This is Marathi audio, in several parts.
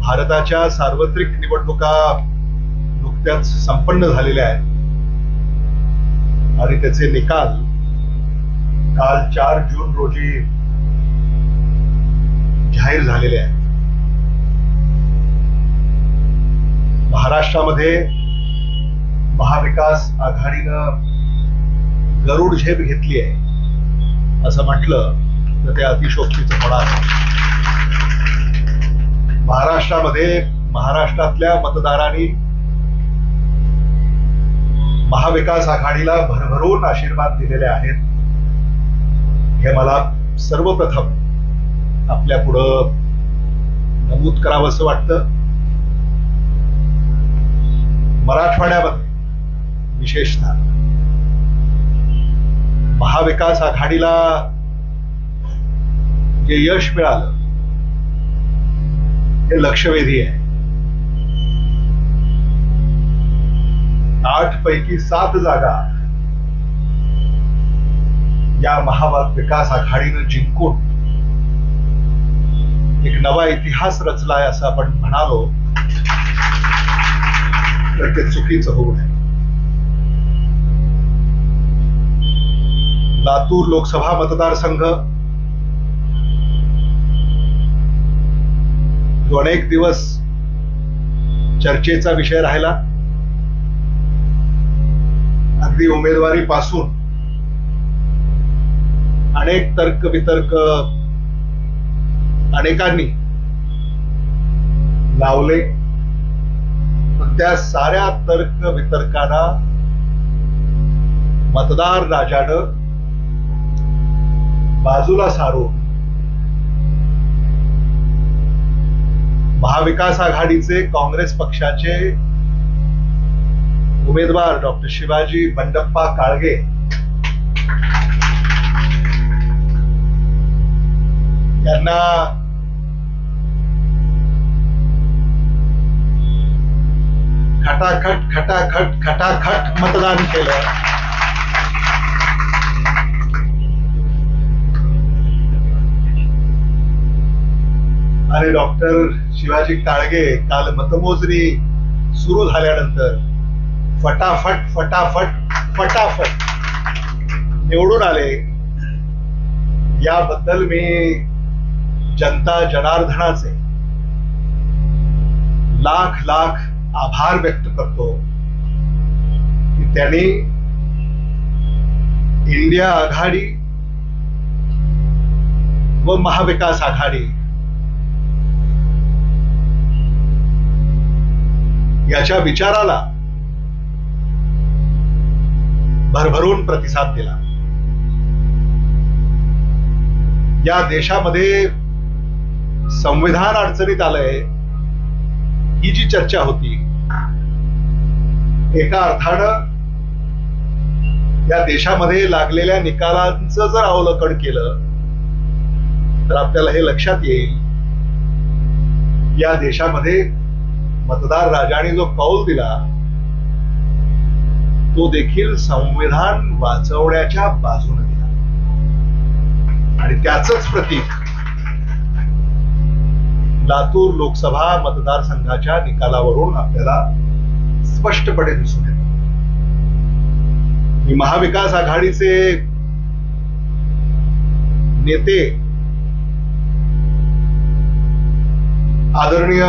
भारताच्या सार्वत्रिक निवडणुका नुकत्याच संपन्न झालेल्या आहेत आणि त्याचे निकाल काल 4 जून रोजी जाहीर झालेले आहेत. महाराष्ट्रामध्ये महाविकास आघाडीनं गरुड झेप घेतली आहे असं म्हटलं तर ते अतिशोक्तीचं होणार. महाराष्ट्रातल्या मतदारांनी महाविकास आघाडीला भरभरून आशीर्वाद दिलेले आहेत. हे मला सर्वप्रथम आपल्या पुढं नमूद करावंसं वाटतं. मराठवाड्यामध्ये विशेषतः महाविकास आघाडीला जे यश मिळालं हे लक्षवेधी आहे. 8 पैकी 7 जागा या महाविकास आघाडीनं जिंकून एक नवा इतिहास रचलाय असं आपण म्हणालो तर ते चुकीचं होऊ नये. लातूर लोकसभा मतदारसंघ जो अनेक दिवस चर्चेचा विषय राहिला, अगदी उमेदवारीपासून अनेक तर्क वितर्क अनेकांनी लावले, पण त्या साऱ्या तर्क वितर्कांना मतदार राजानं बाजूला सारून महाविकास आघाडीचे काँग्रेस पक्षाचे उमेदवार डॉक्टर शिवाजी बंडप्पा काळगे यांना खटाखट मतदान केलं. आणि डॉक्टर शिवाजी काळगे काल मतमोजणी सुरू झाल्यानंतर फटाफट निवडून आले. याबद्दल मी जनता जनार्दनाचे लाख आभार व्यक्त करतो की त्यांनी इंडिया आघाडी व महाविकास आघाडी याच्या विचाराला भरभरून प्रतिसाद दिला. या देशामध्ये संविधान अडचणीत आलंय ही जी चर्चा होती, एका अर्थानं या देशामध्ये लागलेल्या निकालांचं जर अवलोकन केलं तर आपल्याला हे लक्षात येईल, या देशामध्ये मतदार राजाने जो कौल दिला तो देखील संविधान वाचवण्याच्या बाजूने दिला. आणि त्याचंच प्रतीक लातूर लोकसभा मतदारसंघाच्या निकालावरून आपल्याला स्पष्टपणे दिसून येतं. महाविकास आघाडीचे नेते आदरणीय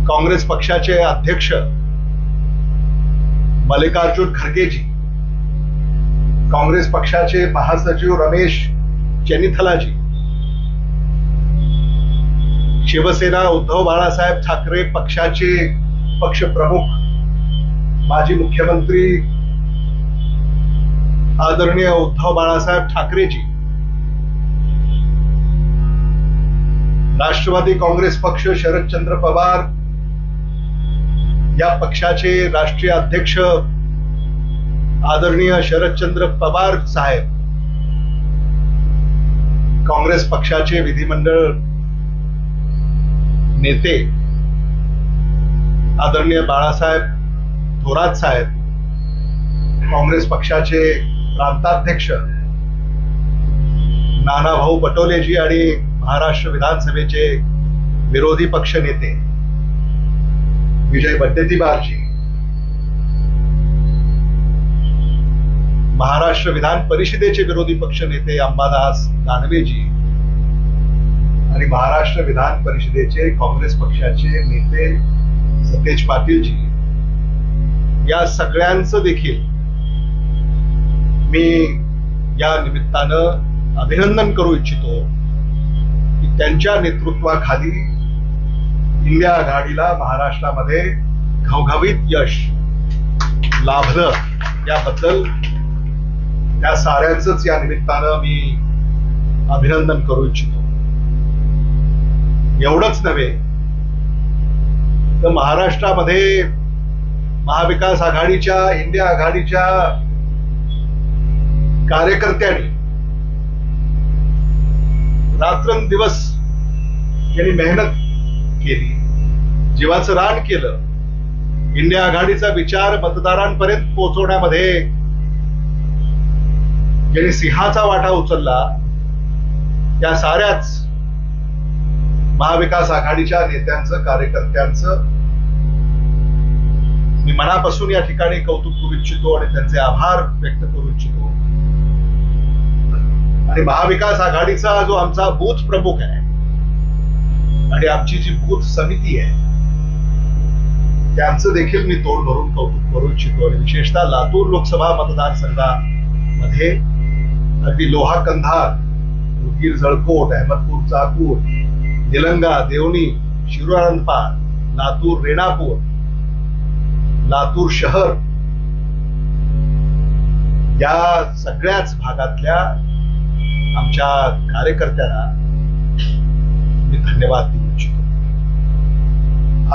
काँग्रेस पक्षाचे अध्यक्ष मल्लिकार्जुन खरगेजी, काँग्रेस पक्षाचे महासचिव रमेश चेन्निथलाजी, शिवसेना उद्धव बाळासाहेब ठाकरे पक्षाचे पक्षप्रमुख माजी मुख्यमंत्री आदरणीय उद्धव बाळासाहेब ठाकरेजी, राष्ट्रवादी काँग्रेस पक्ष शरदचंद्र पवार या पक्षाचे राष्ट्रीय अध्यक्ष आदरणीय शरदचंद्र पवार साहेब, काँग्रेस पक्षाचे विधिमंडळ नेते आदरणीय बाळासाहेब थोरात साहेब, काँग्रेस पक्षाचे प्रांताध्यक्ष नानाभाऊ पटोलेजी आणि महाराष्ट्र विधानसभेचे विरोधी पक्ष नेते विजय वडेट्टीवारजी, महाराष्ट्र विधान परिषदेचे विरोधी पक्ष नेते अंबादास दानवेजी आणि महाराष्ट्र विधान परिषदेचे काँग्रेस पक्षाचे नेते सतेज पाटीलजी, या सगळ्यांचं देखील मी या निमित्तानं अभिनंदन करू इच्छितो की त्यांच्या नेतृत्वाखाली इंडिया आघाडीला महाराष्ट्रामध्ये घवघवीत यश लाभलं, याबद्दल त्या साऱ्यांचंच या निमित्तानं मी अभिनंदन करू इच्छितो. एवढंच नव्हे तर महाराष्ट्रामध्ये महाविकास आघाडीच्या, इंडिया आघाडीच्या कार्यकर्त्यांनी रात्रंदिवस यांनी मेहनत केली, जीवाचं रान केलं. इंडिया आघाडीचा विचार मतदारांपर्यंत पोहोचवण्यामध्ये ज्यांनी सिंहाचा वाटा उचलला, त्या साऱ्याच महाविकास आघाडीच्या नेत्यांचं, कार्यकर्त्यांचं मी मनापासून या ठिकाणी कौतुक करू इच्छितो आणि त्यांचे आभार व्यक्त करू इच्छितो. आणि महाविकास आघाडीचा जो आमचा बूथ प्रमुख आहे आणि आमची जी बूथ समिती आहे, त्यांचं देखील मी तोंड भरून कौतुक करू इच्छितो. आणि विशेषतः लातूर लोकसभा मतदारसंघामध्ये अगदी लोहा कंधार, उदगीर जळकोट, अहमदपूर चाकूर, निलंगा, देवणी, शिरूर अंधपार, लातूर रेणापूर, लातूर शहर, या सगळ्याच भागातल्या आमच्या कार्यकर्त्यांना मी धन्यवाद देऊ इच्छितो.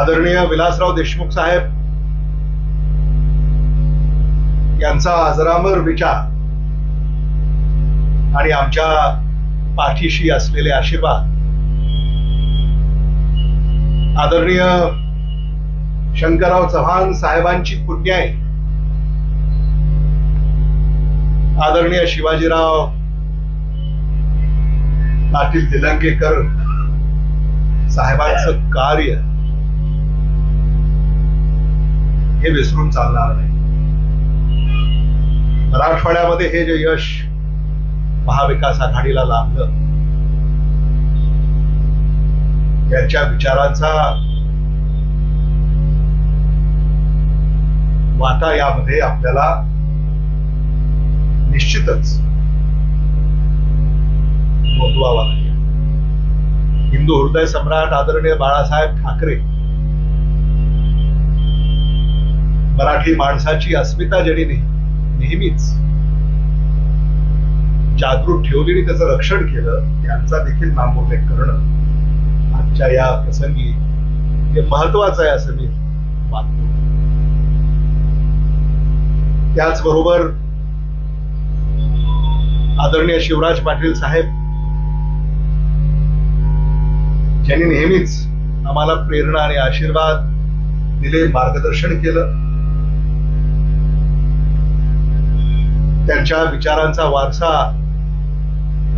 आदरणीय विलासराव देशमुख साहेब यांचा अजरामर विचार आणि आमच्या पाठीशी असलेले आशीर्वाद, आदरणीय शंकरराव चव्हाण साहेबांची पुण्याई, आदरणीय शिवाजीराव पाटील निलंगेकर साहेबांचं कार्य हे विसरून चालणार नाही. मराठवाड्यामध्ये हे जे यश महाविकास आघाडीला लाभलं, यांच्या विचारांचा वाटा यामध्ये आपल्याला निश्चितच नोंदवावा लागेल. हिंदू हृदय सम्राट आदरणीय बाळासाहेब ठाकरे मराठी माणसाची अस्मिता ज्यांनी नेहमीच जागृत ठेवली आणि त्याचं रक्षण केलं, त्यांचा देखील नामोल्लेख करणं आजच्या या प्रसंगी हे महत्वाचं आहे असं मी मानतो. त्याचबरोबर आदरणीय शिवराज पाटील साहेब ज्यांनी नेहमीच आम्हाला प्रेरणा आणि आशीर्वाद दिले, मार्गदर्शन केलं, त्यांच्या विचारांचा वारसा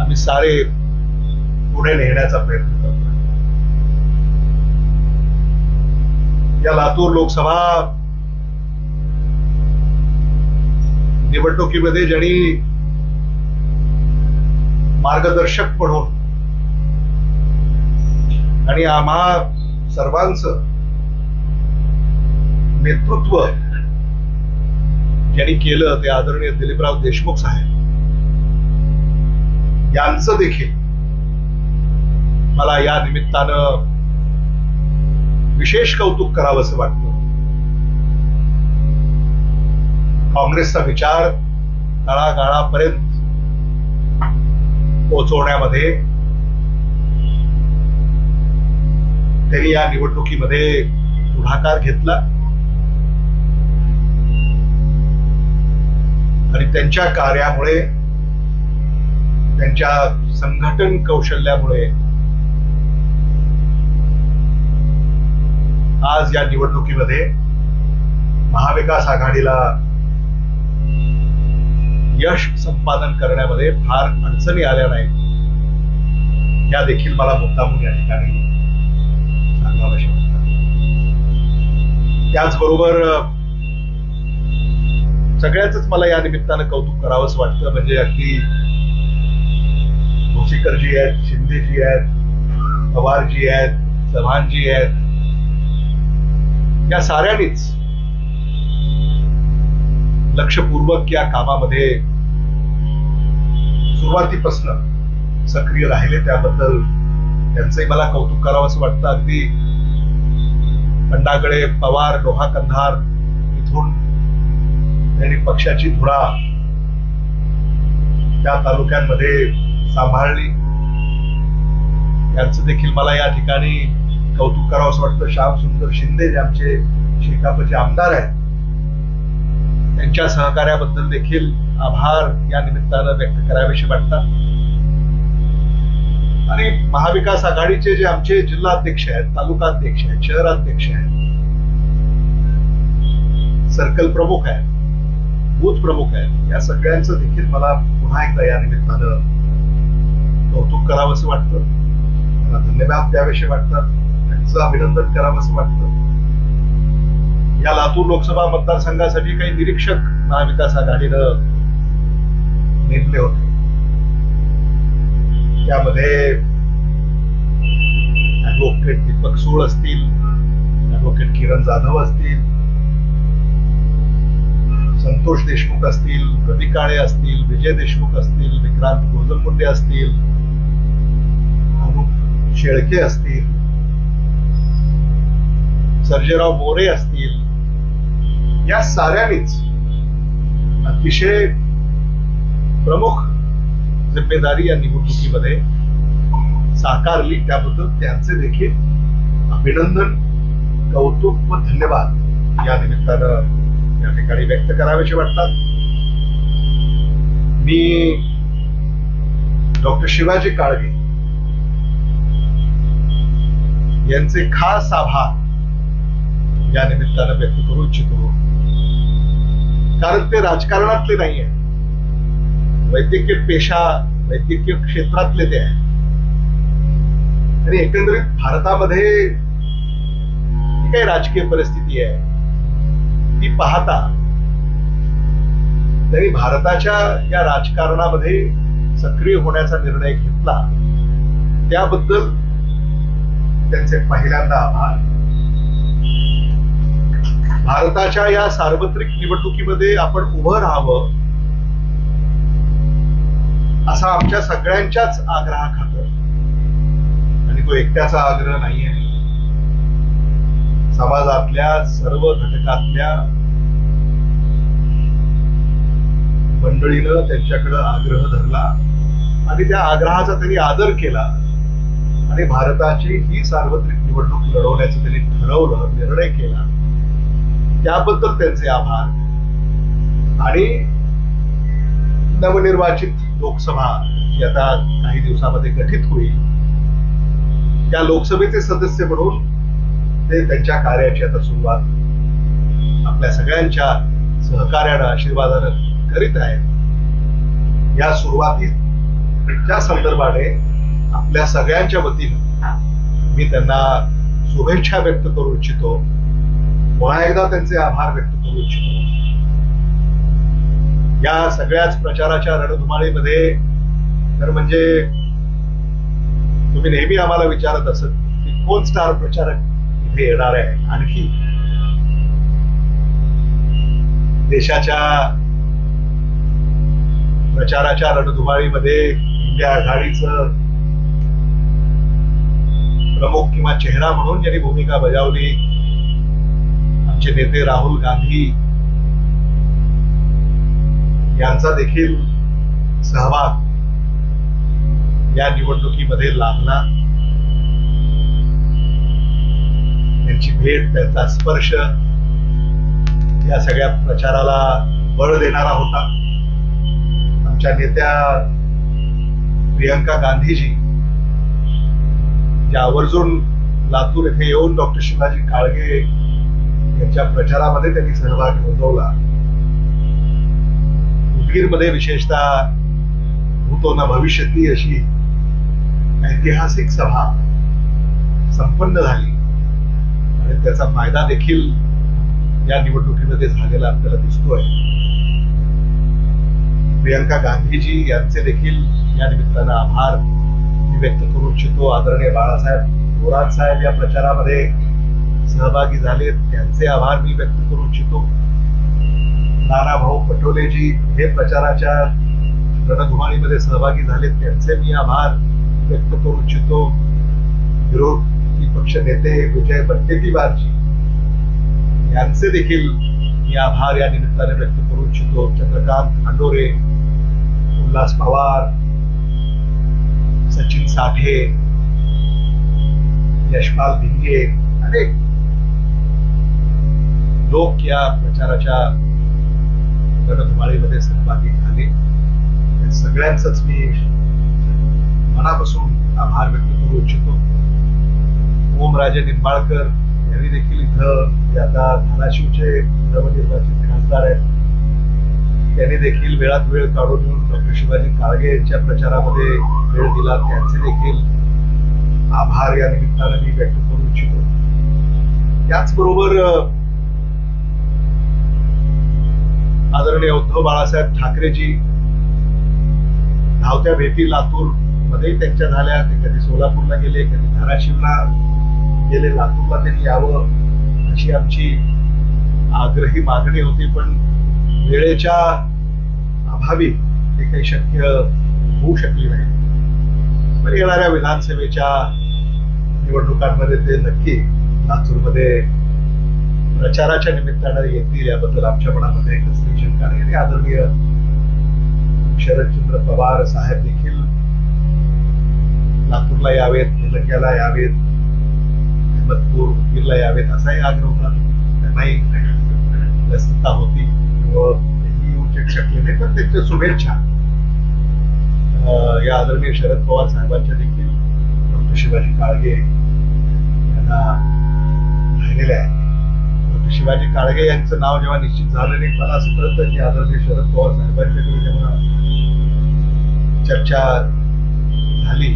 आम्ही सारे पुढे नेण्याचा प्रयत्न करतो. या लातूर लोकसभा निवडणुकीमध्ये ज्यांनी मार्गदर्शक म्हणून आणि आम्हा सर्वांचं नेतृत्व ज्यांनी केलं, ते आदरणीय दिलीपराव देशमुख साहेब यांचं देखील मला या निमित्तानं विशेष कौतुक करावं असं वाटतं. काँग्रेसचा विचार तळागाळापर्यंत पोहोचवण्यामध्ये त्यांनी या निवडणुकीमध्ये पुढाकार घेतला आणि त्यांच्या कार्यामुळे, त्यांच्या संघटन कौशल्यामुळे आज या निवडणुकीमध्ये महाविकास आघाडीला यश संपादन करण्यामध्ये फार अडचणी आल्या नाहीत. या देखील मला मुद्दामून या ठिकाणी सांगाव्याशा वाटतात. त्याचबरोबर सगळ्यांच मला या निमित्तानं कौतुक करावंच वाटतं. म्हणजे अगदी भोसीकरजी आहेत, शिंदेजी आहेत, पवारजी आहेत, चव्हाणजी आहेत, या साऱ्यांनीच लक्षपूर्वक या कामामध्ये सुरुवातीपासून सक्रिय राहिले. त्याबद्दल त्यांचंही मला कौतुक करावंसं वाटतं. अगदी खंडागळे, पवार, लोहा कंधार इथून त्यांनी पक्षाची धुरा त्या तालुक्यांमध्ये सांभाळली. यांचं देखील मला या ठिकाणी कौतुक करावंसं वाटतं. श्यामसुंदर शिंदे जे आमचे शेकापचे आमदार आहेत, त्यांच्या सहकार्याबद्दल देखील आभार या निमित्तानं व्यक्त करावेसे वाटतात. आणि महाविकास आघाडीचे जे आमचे जिल्हाध्यक्ष आहेत, तालुकाध्यक्ष आहेत, शहराध्यक्ष आहेत, सर्कल प्रमुख आहेत, बूथ प्रमुख आहेत, या सगळ्यांचं देखील मला पुन्हा एकदा या निमित्तानं कौतुक करावंसं वाटतं. त्यांना धन्यवाद द्यावेसे वाटतात. त्यांचं अभिनंदन करावंसं वाटतं. या लातूर लोकसभा मतदारसंघासाठी काही निरीक्षक महाविकास आघाडीनं नेमले होते. त्यामध्ये ऍडव्होकेट दीपक सूळ असतील, ऍडव्होकेट किरण जाधव असतील, संतोष देशमुख असतील, रवी काळे असतील, विजय देशमुख असतील, विक्रांत गोजममुंडे असतील, अनुप शेळके असतील, सर्जेराव मोरे असतील, या साऱ्यांनीच अतिशय प्रमुख जिम्मेदारी या निवडणुकीमध्ये साकारली. त्याबद्दल त्यांचे देखील अभिनंदन, कौतुक व धन्यवाद या निमित्तानं या ठिकाणी व्यक्त करावेसे वाटतात. मी डॉक्टर शिवाजी काळगे यांचे खास आभार या निमित्तानं व्यक्त करू इच्छितो. कारण ते राजकारणातले नाही आहे, वैद्यकीय पेशा, वैद्यकीय क्षेत्रातले ते आहे. आणि एकंदरीत भारतामध्ये जी काही राजकीय परिस्थिती आहे ती पाहता त्यांनी भारताच्या या राजकारणामध्ये सक्रिय होण्याचा निर्णय घेतला. त्याबद्दल त्यांचे पहिल्यांदा आभार. भारताच्या या सार्वत्रिक निवडणुकीमध्ये आपण उभं राहावं असा आमच्या सगळ्यांच्याच आग्रहाखातर, आणि तो एकट्याचा आग्रह नाहीये, समाजातल्या सर्व घटकातल्या मंडळीनं त्यांच्याकडे आग्रह धरला आणि त्या आग्रहाचा त्यांनी आदर केला आणि भारताची ही सार्वत्रिक निवडणूक लढवण्याचं त्यांनी ठरवलं, निर्णय केला. त्याबद्दल त्यांचे आभार. आणि नवनिर्वाचित लोकसभा जी आता काही दिवसामध्ये गठीत होईल, त्या लोकसभेचे सदस्य म्हणून ते त्यांच्या कार्याची आता सुरुवात आपल्या सगळ्यांच्या सहकार्यानं, आशीर्वादानं करीत आहेत. या सुरुवातीच्या संदर्भाने आपल्या सगळ्यांच्या वतीनं मी त्यांना शुभेच्छा व्यक्त करू इच्छितो. पुन्हा एकदा त्यांचे आभार व्यक्त करू इच्छितो. या सगळ्याच प्रचाराच्या रणधुमाळीमध्ये तर म्हणजे तुम्ही नेहमी आम्हाला विचारत असत की कोण स्टार प्रचारक इथे येणार आहे. आणखी देशाच्या प्रचाराच्या रणधुमाळीमध्ये इंडिया आघाडीचं प्रमुख किंवा चेहरा म्हणून ज्यांनी भूमिका बजावली, आमचे नेते राहुल गांधी यांचा देखील सहभाग या निवडणुकीमध्ये लाभला. त्यांची भेट, त्यांचा स्पर्श या सगळ्या प्रचाराला बळ देणारा होता. आमच्या नेत्या प्रियंका गांधीजी ज्या आवर्जून लातूर येथे येऊन डॉक्टर शिवाजी काळगे यांच्या प्रचारामध्ये त्यांनी सहभाग नोंदवला. उदगीरमध्ये विशेषतः भूतो न भविष्यती अशी ऐतिहासिक सभा संपन्न झाली आणि त्याचा फायदा देखील या निवडणुकीमध्ये झालेला आपल्याला दिसतोय. प्रियंका गांधीजी यांचे देखील या निमित्तानं आभार मी व्यक्त करू इच्छितो. आदरणीय बाळासाहेब थोरात साहेब या प्रचारामध्ये सहभागी झाले, त्यांचे आभार मी व्यक्त करू इच्छितो. नानाभाऊ पटोलेजी हे प्रचाराच्या रणधुमाळीमध्ये सहभागी झाले, त्यांचे मी आभार व्यक्त करू इच्छितो. विरोधी पक्ष नेते विजय वडेट्टीवारजी यांचे देखील मी आभार या निमित्ताने व्यक्त करू इच्छितो. चंद्रकांत खांडोरे, उल्हास पवार, सचिन साठे, यशपाल भिंगे अनेक लोक या प्रचाराच्या रणधुमाळीमध्ये सहभागी झाले. सगळ्यांचंच मी मनापासून आभार व्यक्त करू इच्छितो. ओमराजे निंबाळकर यांनी देखील इथं आता धाराशिवचे नवनिर्वाचित खासदार आहेत, त्यांनी देखील वेळात वेळ काढून येऊन डॉक्टर शिवाजी काळगे यांच्या प्रचारामध्ये वेळ दिला, त्यांचे देखील आभार या निमित्तानं मी व्यक्त करू इच्छितो. त्याचबरोबर आदरणीय उद्धव बाळासाहेब ठाकरेजी धावत्या भेटी लातूर मध्ये त्यांच्या झाल्या. ते कधी सोलापूरला गेले, कधी धाराशिवला गेले, लातूरला त्यांनी यावं अशी आमची आग्रही मागणी होती, पण वेळेच्या अभावी ते काही शक्य होऊ शकली नाही. पण येणाऱ्या विधानसभेच्या निवडणुकांमध्ये ते नक्की लातूरमध्ये प्रचाराच्या निमित्तानं येतील याबद्दल आमच्या मनामध्ये कसली शंका नाही. आणि आदरणीय शरदचंद्र पवार साहेब देखील लातूरला यावेत, निलंग्याला यावेत, अहमदपूर उदगीरला यावेत असाही आग्रह होता. त्यांनाही व्यस्तता होती व तेही येऊ शकले नाही, पण त्यांच्या शुभेच्छा या आदरणीय शरद पवार साहेबांच्या देखील डॉक्टर शिवाजी काळगे यांना राहिलेले आहे. डॉक्टर शिवाजी काळगे यांचं नाव जेव्हा निश्चित झालं नाही, मला असं कळतं की आदरणीय शरद पवार साहेबांच्याकडे जेव्हा चर्चा झाली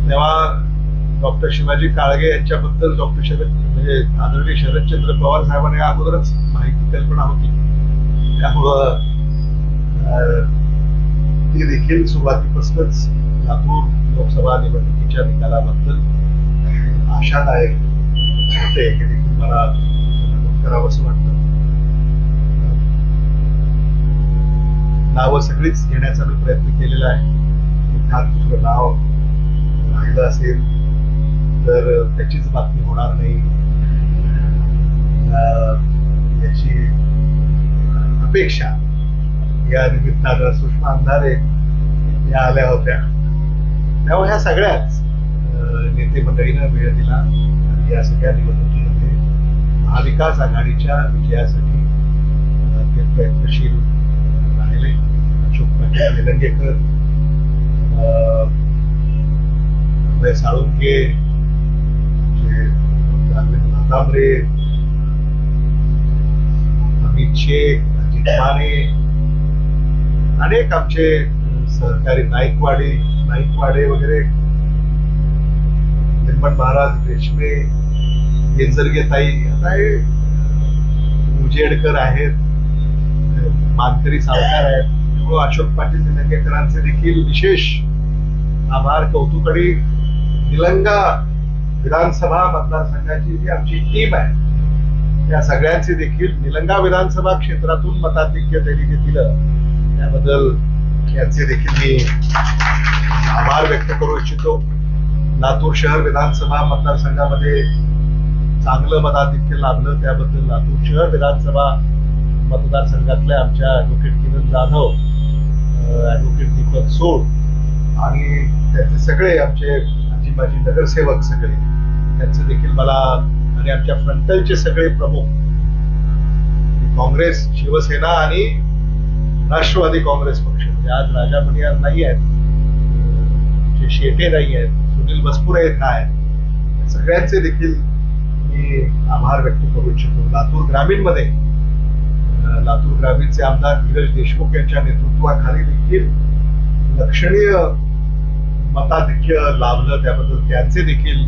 तेव्हा डॉक्टर शिवाजी काळगे यांच्याबद्दल डॉक्टर शरद म्हणजे आदरणीय शरदचंद्र पवार साहेबांना या अगोदरच माहिती कल्पना होती. त्यामुळं ती देखील सुरुवातीपासूनच लातूर लोकसभा निवडणुकीच्या निकालाबद्दल आशादायक होते हे देखील मला नमूद करावंसं वाटतं. नावं सगळीच घेण्याचा मी प्रयत्न केलेला आहे. एखाद दुसरं नाव राहिलं असेल तर त्याचीच बातमी होणार नाही याची अपेक्षा या निमित्तानं सुषमा अंधारे या आल्या होत्या. तेव्हा ह्या सगळ्याच नेते मंडळीनं वेळ दिला आणि या सगळ्या निवडणुकीमध्ये महाविकास आघाडीच्या विजयासाठी ते प्रयत्नशील राहिले. अशोक पाटील निलंगेकर, अभय साळुंके, अरविंद भातांब्रे, अमित शेख, अजित माने, अनेक आमचे सहकारी नाईकवाडे वगैरे, लिंबन महाराज रेशमे, येंजरगेताई, आता हे उजेडकर आहेत, मानकरी सावकार आहेत. त्यामुळे अशोक पाटील निलंगेकरांचे देखील विशेष आभार, कौतुक. आणि निलंगा विधानसभा मतदारसंघाची जी आमची टीम आहे त्या सगळ्यांचे देखील निलंगा विधानसभा क्षेत्रातून मताधिक्य त्यांनी जे दिलं त्याबद्दल यांचे देखील मी आभार व्यक्त करू इच्छितो. लातूर शहर विधानसभा मतदारसंघामध्ये चांगलं मताधिक्य लाभलं त्याबद्दल लातूर शहर विधानसभा मतदारसंघातल्या आमच्या ऍडव्होकेट किरण जाधव, ऍडव्होकेट दीपक सोड आणि त्यांचे सगळे आमचे माजी नगरसेवक सगळे त्यांचे देखील मला आणि आमच्या फ्रंटलचे सगळे प्रमुख काँग्रेस, शिवसेना आणि राष्ट्रवादी काँग्रेस पक्ष म्हणजे आज राजा बनियार नाही आहेत, शेटे नाही आहेत, सुनील बसपुरे आहेत, सगळ्यांचे देखील मी आभार व्यक्त करू इच्छितो. लातूर ग्रामीणमध्ये लातूर ग्रामीणचे आमदार धीरज देशमुख यांच्या नेतृत्वाखाली देखील लक्षणीय मताधिक्य लाभलं त्याबद्दल त्यांचे देखील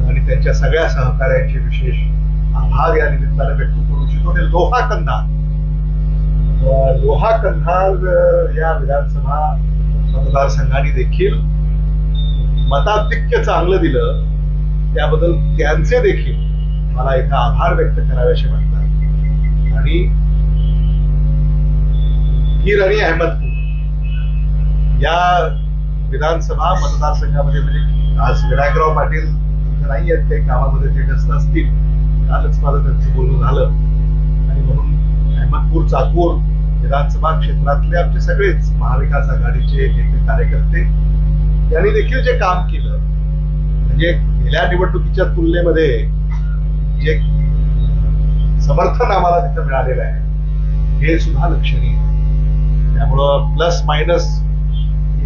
आणि त्यांच्या सगळ्या सहकार्यांचे विशेष आभार या निमित्ताने व्यक्त करू इच्छितो. आणि लोहा कंधार या विधानसभा मतदारसंघाने देखील मताधिक्य चांगलं दिलं त्याबद्दल त्यांचे देखील मला इथं आभार व्यक्त करावेसे वाटतात. आणि गीर आणि अहमदपूर या विधानसभा मतदारसंघामध्ये म्हणजे आज विनायकराव पाटील नाही आहेत, ते कामामध्ये ते व्यस्त असतील, कालच माझं त्यांचं बोलणं झालं. आणि म्हणून अहमदपूर चाकूर विधानसभा क्षेत्रातले आमचे सगळेच महाविकास आघाडीचे नेते कार्यकर्ते यांनी देखील जे काम केलं म्हणजे गेल्या निवडणुकीच्या तुलनेमध्ये जे समर्थन आम्हाला तिथं मिळालेलं आहे हे सुद्धा लक्षणीय. त्यामुळं प्लस मायनस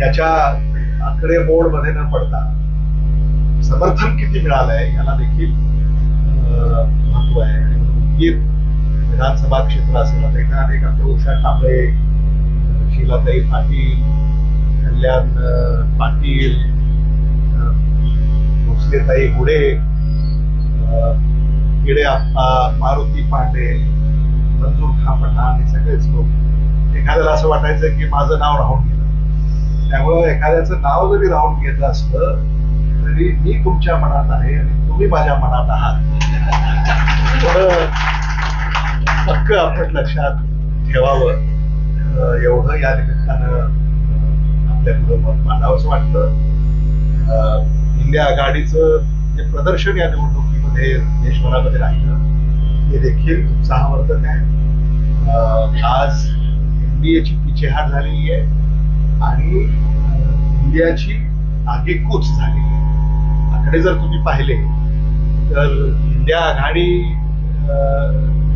याच्या आकडेमोड मध्ये न पडता समर्थन किती मिळालंय याला देखील महत्व आहे. आणि विधानसभा क्षेत्र असेल आता इथं अनेक आपल्या उषा कांबळे, शीलाताई पाटील, कल्याण पाटील, भोसलेताई गुडे, किडे आप्पा, मारुती पांडे, मंजूर खा पठाण हे सगळेच लोक. एखाद्याला असं वाटायचं की माझं नाव राहून गेलं, त्यामुळं एखाद्याचं नाव जरी राहून घेतलं असलं तरी मी तुमच्या मनात आहे आणि तुम्ही माझ्या मनात आहात. पक्क आपण लक्षात ठेवावं एवढं या निमित्तानं आपल्या पुढे मत मांडावंच वाटतं. इंडिया आघाडीचं जे प्रदर्शन या निवडणुकीमध्ये देशभरामध्ये राहिलं हे देखील उत्साहवर्धक आहे. आज एनडीएची पिछेहाट झालेली आहे आणि इंडियाची आगेकूच झालेली आहे. आकडे जर तुम्ही पाहिले तर इंडिया आघाडी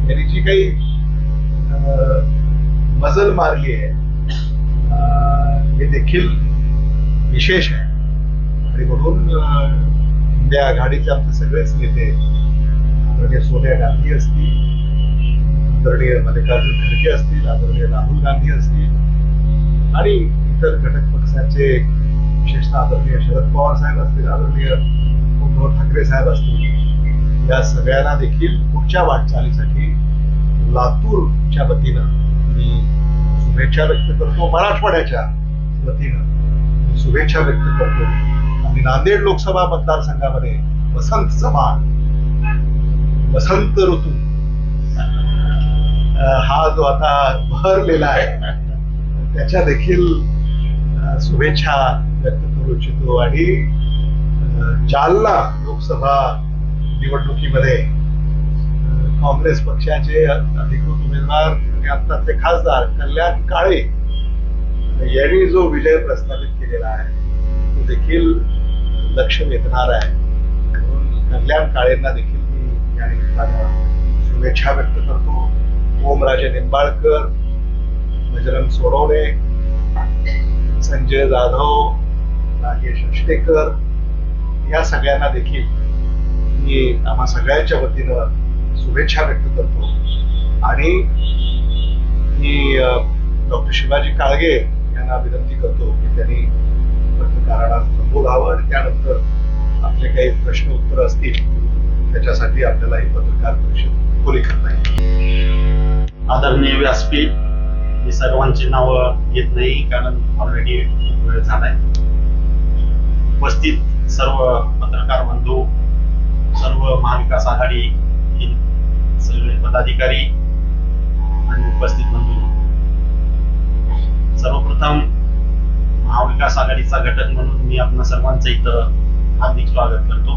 यांनी जी काही मजल मारली आहे हे देखील विशेष आहे. आणि म्हणून इंडिया आघाडीचे आमचे सगळेच नेते आदरणीय सोनिया गांधी असतील, आदरणीय मल्लिकार्जुन खरगे असतील, आदरणीय राहुल गांधी असतील आणि इतर घटक पक्षाचे विशेषतः आदरणीय शरद पवार साहेब असतील, आदरणीय उद्धव ठाकरे साहेब असतील, या सगळ्यांना देखील पुढच्या वाटचालीसाठी लातूरच्या वतीनं मी शुभेच्छा व्यक्त करतो. मराठवाड्याच्या वतीनं मी शुभेच्छा व्यक्त करतो. आणि नांदेड लोकसभा मतदारसंघामध्ये वसंत समान वसंत ऋतू हा जो आता बहरलेला आहे त्याच्या देखील शुभेच्छा व्यक्त करू इच्छितो. आणि जालना लोकसभा निवडणुकीमध्ये काँग्रेस पक्षाचे अधिकृत उमेदवार आणि आत्ताचे खासदार कल्याण काळे यांनी जो विजय प्रस्थापित केलेला आहे तो देखील लक्ष वेधणार आहे. म्हणून कल्याण काळेंना देखील मी या निमित्तानं शुभेच्छा व्यक्त करतो. ओमराजे निंबाळकर, बजरंग सोनवणे, संजय जाधव, राजेश अष्टेकर या सगळ्यांना देखील मी आम्हा सगळ्यांच्या वतीनं शुभेच्छा व्यक्त करतो. आणि मी डॉक्टर शिवाजी काळगे यांना विनंती करतो की त्यांनी पत्रकारांना संबोधावं आणि त्यानंतर आपले काही प्रश्न उत्तर असतील त्याच्यासाठी आपल्याला ही पत्रकार परिषद खुली करता येईल. आदरणीय व्यासपीठ, मी सर्वांची नावं घेत नाही कारण ऑलरेडी खूप वेळ झालाय. उपस्थित सर्व पत्रकार बंधू, सर्व महाविकास आघाडी सगळे पदाधिकारी आणि उपस्थित बंधू, सर्वप्रथम महाविकास आघाडीचा घटक म्हणून मी आपल्या सर्वांचं इथं हार्दिक स्वागत करतो.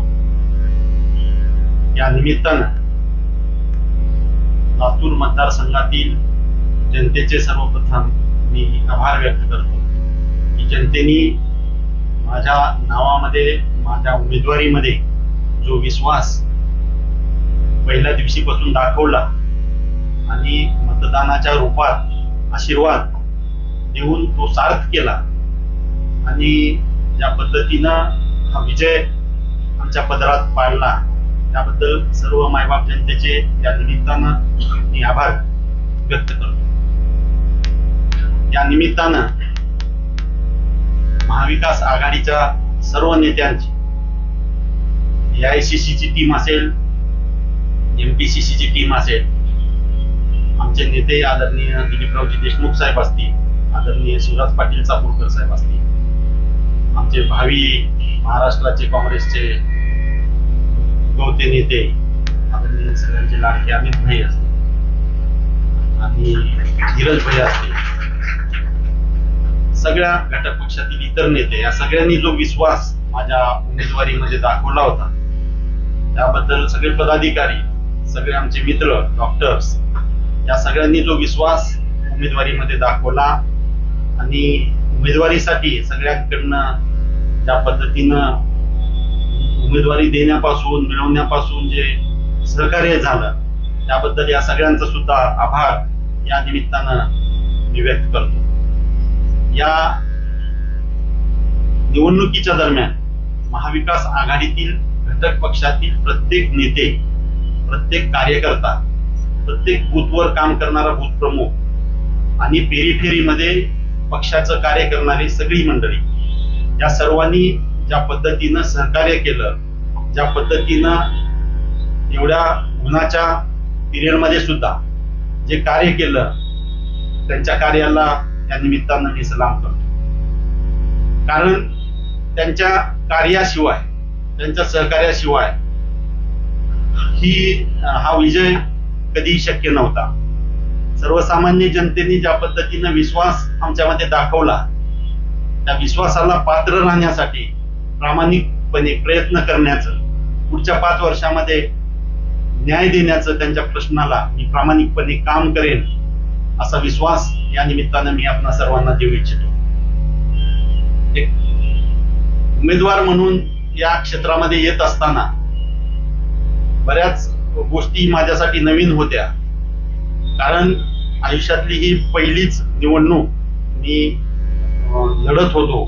या निमित्तानं लातूर मतदारसंघातील जनतेचे सर्वप्रथम मी आभार व्यक्त करतो की जनतेने माझ्या नावामध्ये, माझ्या उमेदवारीमध्ये जो विश्वास पहिल्या दिवशीपासून दाखवला आणि मतदानाच्या रूपात आशीर्वाद देऊन तो सार्थ केला आणि ज्या पद्धतीनं हा विजय आमच्या पदरात पाडला त्याबद्दल सर्व मायबाप जनतेचे या निमित्तानं मी आभार व्यक्त करतो. या निमित्तानं महाविकास आघाडीच्या सर्व नेत्यांची, AICC ची टीम असेल, MPCC ची टीम असेल, आमचे नेते आदरणीय दिलीपरावजी देशमुख साहेब असतील, आदरणीय शिवराज पाटील चाकूरकर साहेब असतील, आमचे भावी महाराष्ट्राचे काँग्रेसचे गौते नेते आदरणीय सगळ्यांचे लाडके अमित भाई असतील आणि धीरज भाई असतील, सगळ्या घटक पक्षातील इतर नेते, या सगळ्यांनी जो विश्वास माझ्या उमेदवारीमध्ये दाखवला होता त्याबद्दल सगळे पदाधिकारी, सगळे आमचे मित्र, डॉक्टर्स, या सगळ्यांनी जो विश्वास उमेदवारीमध्ये दाखवला आणि उमेदवारीसाठी सगळ्यांकडनं ज्या पद्धतीनं उमेदवारी देण्यापासून मिळवण्यापासून जे सहकार्य झालं त्याबद्दल या सगळ्यांचा सुद्धा आभार या निमित्तानं मी व्यक्त करतो. या निवडणुकीच्या दरम्यान महाविकास आघाडीतील घटक पक्षातील प्रत्येक नेते, प्रत्येक कार्यकर्ता, प्रत्येक बूथवर काम करणारा बूथ प्रमुख आणि पेरीफेरीमध्ये पक्षाचं कार्य करणारी सगळी मंडळी, या सर्वांनी ज्या पद्धतीनं सहकार्य केलं, ज्या पद्धतीनं एवढ्या उन्हाच्या पिरियडमध्ये सुद्धा जे कार्य केलं, त्यांच्या कार्याला या निमित्तानं मी सलाम करतो. कारण त्यांच्या कार्याशिवाय, त्यांच्या सहकार्याशिवाय हा विजय कधी शक्य नव्हता. सर्वसामान्य जनतेने ज्या पद्धतीनं विश्वास आमच्यामध्ये दाखवला, त्या विश्वासाला पात्र राहण्यासाठी प्रामाणिकपणे प्रयत्न करण्याचं, पुढच्या 5 वर्षामध्ये न्याय देण्याचं, त्यांच्या प्रश्नाला मी प्रामाणिकपणे काम करेन असा विश्वास या निमित्तानं मी आपणा सर्वांना देऊ इच्छितो. एक उमेदवार म्हणून या क्षेत्रामध्ये येत असताना बऱ्याच गोष्टी माझ्यासाठी नवीन होत्या, कारण आयुष्यातली ही पहिलीच निवडणूक मी लढत होतो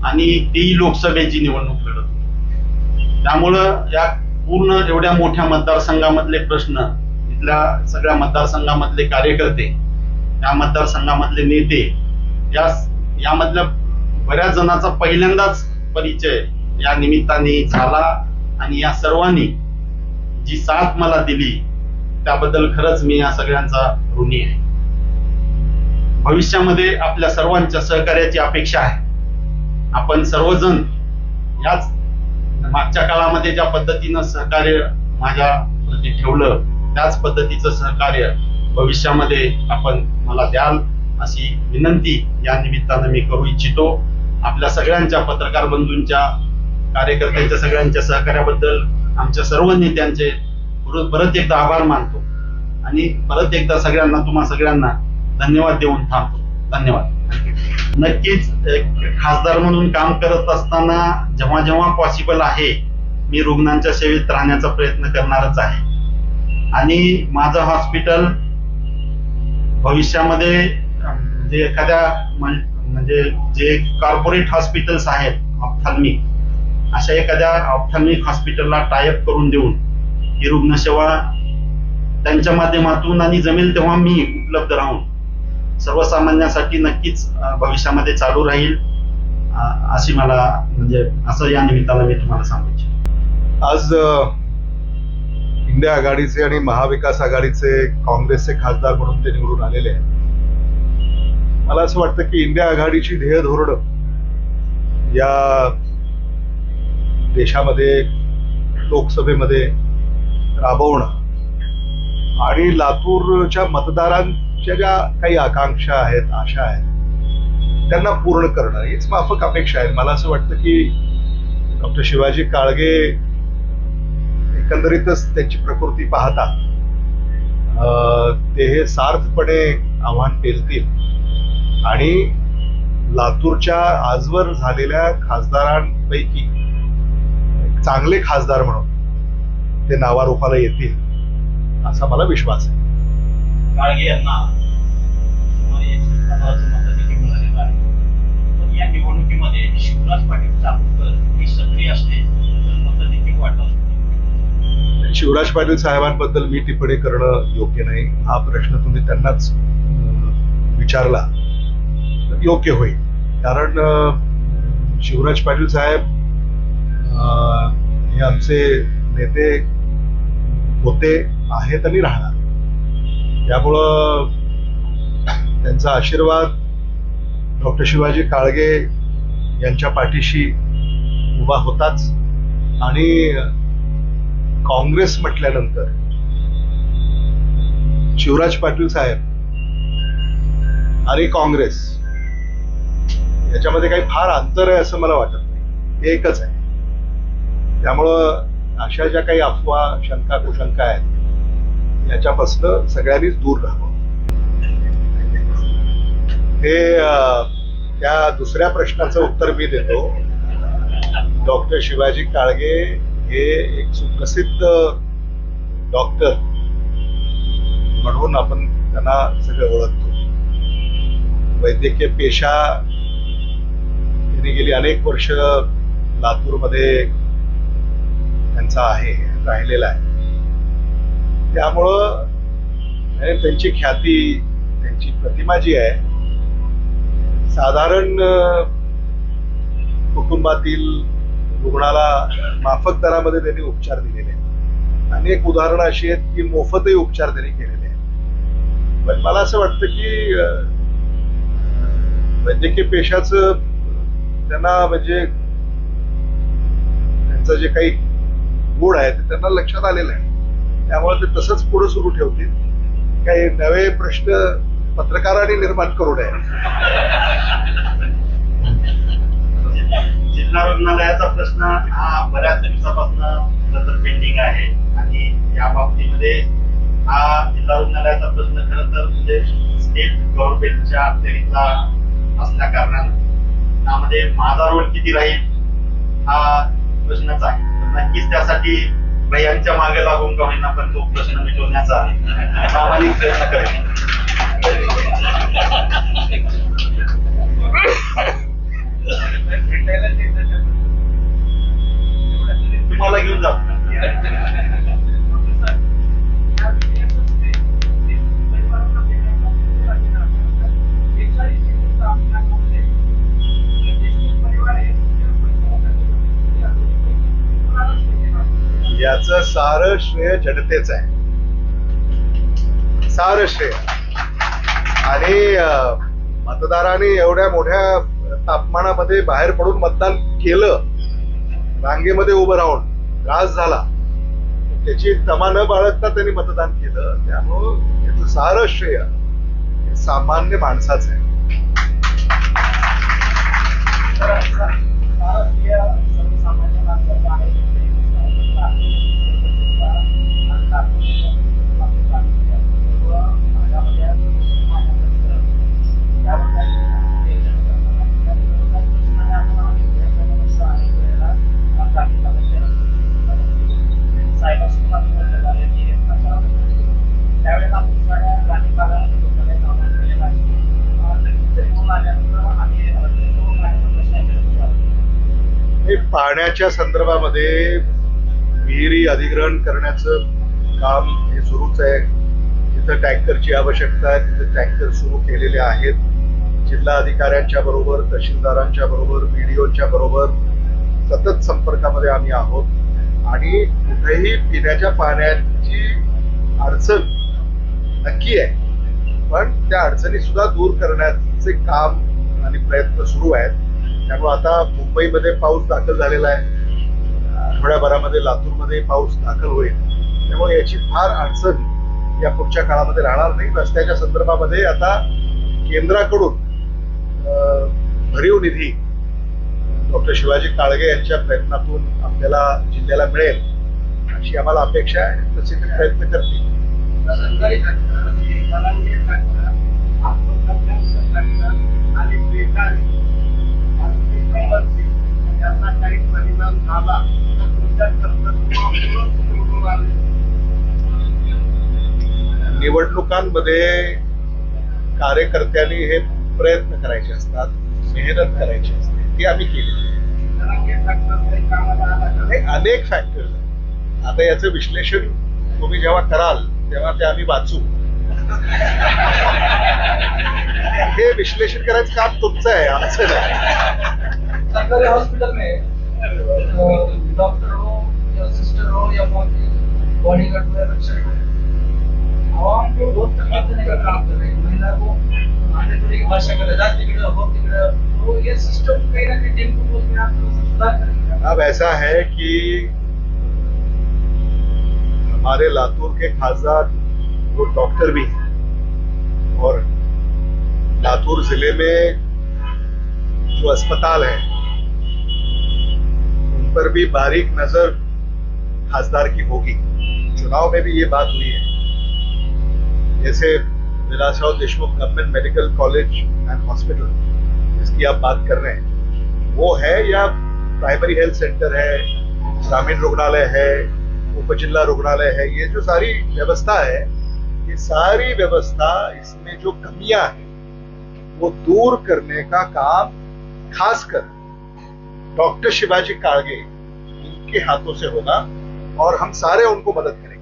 आणि तीही लोकसभेची निवडणूक लढत होतो. त्यामुळं या पूर्ण एवढ्या मोठ्या मतदारसंघामधले प्रश्न, इथल्या सगळ्या मतदारसंघामधले कार्यकर्ते, या मतदारसंघामधले नेते, यामधल्या बऱ्याच जणांचा पहिल्यांदाच परिचय या निमित्ताने झाला आणि या सर्वांनी जी साथ मला दिली त्याबद्दल खरंच मी या सगळ्यांचा ऋणी आहे. भविष्यामध्ये आपल्या सर्वांच्या सहकार्याची अपेक्षा आहे. आपण सर्वजण याच मागच्या काळामध्ये ज्या पद्धतीनं सहकार्य माझ्या प्रती ठेवलं, त्याच पद्धतीचं सहकार्य भविष्यामध्ये आपण मला द्याल अशी विनंती या निमित्तानं मी करू इच्छितो. आपल्या सगळ्यांच्या, पत्रकार बंधूंच्या, कार्यकर्त्यांच्या सगळ्यांच्या सहकार्याबद्दल आमच्या सर्व नेत्यांचे परत एकदा आभार मानतो आणि परत एकदा तुम्हा सगळ्यांना धन्यवाद देऊन थांबतो. धन्यवाद. नक्कीच एक खासदार म्हणून काम करत असताना जेव्हा जेव्हा पॉसिबल आहे मी रुग्णांच्या सेवेत राहण्याचा प्रयत्न करणारच आहे आणि माझं हॉस्पिटल भविष्यामध्ये म्हणजे एखाद्या म्हणजे जे कॉर्पोरेट हॉस्पिटल्स आहेत ऑप्थॅल्मिक, अशा एखाद्या ऑप्थॅल्मिक हॉस्पिटलला टायअप करून देऊन ही रुग्णसेवा त्यांच्या माध्यमातून आणि जमेल तेव्हा मी उपलब्ध राहून सर्वसामान्यांसाठी नक्कीच भविष्यामध्ये चालू राहील अशी मला म्हणजे असं या निमित्तानं मी तुम्हाला सांगू इच्छितो. आज इंडिया आघाडीचे आणि महाविकास आघाडीचे काँग्रेसचे खासदार म्हणून ते निवडून आलेले आहेत. मला असं वाटतं की इंडिया आघाडीची ध्येय धोरणं या देशामध्ये लोकसभेमध्ये राबवणं आणि लातूरच्या मतदारांच्या ज्या काही आकांक्षा आहेत, आशा आहेत, त्यांना पूर्ण करणं हीच माफक अपेक्षा आहे. मला असं वाटतं की डॉक्टर शिवाजी काळगे एकंदरीतच त्यांची प्रकृती पाहता ते हे सार्थपणे आव्हान पेलतील आणि लातूरच्या आजवर झालेल्या खासदारांपैकी चांगले खासदार म्हणून ते नावारूपाला येतील असा मला विश्वास आहे. काळगे यांना सुमारे 100,000 मताधिक्य मिळालेलं आहे. पण या निवडणुकीमध्ये शिवराज पाटील चाकूरकर हे सक्रिय असले तर मताधिक्य वाढलं असतं. शिवराज पाटील साहेबांबद्दल मी टिप्पणी करणं योग्य नाही. हा प्रश्न तुम्ही त्यांनाच विचारला तर योग्य होईल. कारण शिवराज पाटील साहेब हे आमचे नेते होते, आहेत आणि राहणार. त्यामुळं त्यांचा आशीर्वाद डॉक्टर शिवाजी काळगे यांच्या पाठीशी उभा होताच. आणि काँग्रेस म्हटल्यानंतर शिवराज पाटील साहेब आणि काँग्रेस याच्यामध्ये काही फार अंतर आहे असं मला वाटत नाही, हे एकच आहे. त्यामुळं अशा ज्या काही अफवा, शंका कुशंका आहेत याच्यापासून सगळ्यांनीच दूर राहावं. हे त्या दुसऱ्या प्रश्नाचं उत्तर मी देतो. डॉक्टर शिवाजी काळगे हे एक सुप्रसिद्ध डॉक्टर म्हणून आपण त्यांना सगळे ओळखतो. वैद्यकीय पेशा त्यांनी गेली अनेक वर्ष लातूरमध्ये त्यांचा आहे, राहिलेला आहे. त्यामुळं त्यांची ख्याती, त्यांची प्रतिमा जी आहे, साधारण कुटुंबातील रुग्णाला माफक दरामध्ये त्यांनी उपचार दिलेले आहेत. अनेक उदाहरणं अशी आहेत की मोफतही उपचार त्यांनी केलेले आहेत. पण मला असं वाटतं की वैद्यकीय पेशाचं त्यांना म्हणजे त्यांचं जे काही गुण आहे ते त्यांना लक्षात आलेलं आहे. त्यामुळे ते तसंच पुढे सुरू ठेवतील. काही नवे प्रश्न पत्रकारांनी निर्माण करू नये. जिल्हा रुग्णालयाचा प्रश्न हा बऱ्याच दिवसापासून पेंडिंग आहे आणि या बाबतीमध्ये हा जिल्हा रुग्णालयाचा प्रश्न खरं तर म्हणजे स्टेट गव्हर्नमेंटच्या अखत्यारीतला असल्या कारणानं त्यामध्ये माझा रोल किती राहील हा प्रश्नच आहे. नक्कीच त्यासाठी भैयांच्या मागे लागून का होईना पण तो प्रश्न मिटवण्याचा प्रामाणिक प्रयत्न करेल. तुम्हाला घेऊन जातो. याचं सारं श्रेय जनतेच आहे, सारं श्रेय. आणि मतदारांनी एवढ्या मोठ्या तापमानामध्ये बाहेर पडून मतदान केलं, रांगेमध्ये उभं राहून त्रास झाला, त्याची तमा न बाळगता त्यांनी मतदान केलं. त्यामुळं याचं सारं श्रेय सामान्य माणसाचं आहे. पाण्याच्या संदर्भामध्ये विहिरी अधिग्रहण करण्याचं काम हे सुरूच आहे. जिथं टँकरची आवश्यकता आहे तिथे टँकर सुरू केलेले आहेत. जिल्हा अधिकाऱ्यांच्या बरोबर, तहसीलदारांच्या बरोबर, BDOच्या बरोबर सतत संपर्कामध्ये आम्ही आहोत. आणि कुठेही पिण्याच्या पाण्याची अडचण नक्की आहे, पण त्या अडचणी सुद्धा दूर करण्याचे काम आणि प्रयत्न सुरू आहेत. त्यामुळे आता मुंबईमध्ये पाऊस दाखल झालेला आहे, आठवड्याभरामध्ये लातूरमध्ये पाऊस दाखल होईल. त्यामुळे याची फार अडचण या पुढच्या काळामध्ये राहणार नाही. रस्त्याच्या संदर्भामध्ये आता केंद्राकडून भरीव निधी डॉक्टर शिवाजी काळगे यांच्या प्रयत्नातून आपल्याला जिल्ह्याला मिळेल अशी आम्हाला अपेक्षा आहे. तसे ते प्रयत्न करतील. निवडणुकांमध्ये कार्यकर्त्यांनी हे प्रयत्न करायचे असतात, मेहनत करायची असते, ती आम्ही केली. अनेक फॅक्टर्स आहेत. आता याचं विश्लेषण तुम्ही जेव्हा कराल तेव्हा ते आम्ही वाचू. हे विश्लेषण करायचं काम तुमचं आहे, आमचं नाही. सरकारी हॉस्पिटल में डॉक्टर हो या सिस्टर हो या बॉडीगार्ड हो या रक्षक हो, आवाम को बहुत तकलीफ देने का काम कर रहे हैं। महिला को आने तरीके की भाषा कर जाति तिकड़े हो तिकड़े, तो ये सिस्टम कहीं ना कहीं टेम्पो को में आप सुधार करेंगे। अब ऐसा है कि हमारे लातूर के खासदार वो डॉक्टर भी हैं और लातूर जिले में जो अस्पताल है उन पर भी बारीक नजर खासदार की होगी। चुनाव में भी ये बात हुई है। जैसे Vilasrao Deshmukh government medical college end hospital जिसकी आप बात कर रहे हैं वो है, या प्राइमरी हेल्थ सेंटर है, ग्रामीण रुग्णालय है, उपजिला रुग्णालय है, ये जो सारी व्यवस्था है, ये सारी व्यवस्था इसमें जो कमियां हैं वो दूर करने का काम खासकर डॉक्टर शिवाजी काळगे इनके हाथों से होगा और हम सारे उनको मदद करेंगे।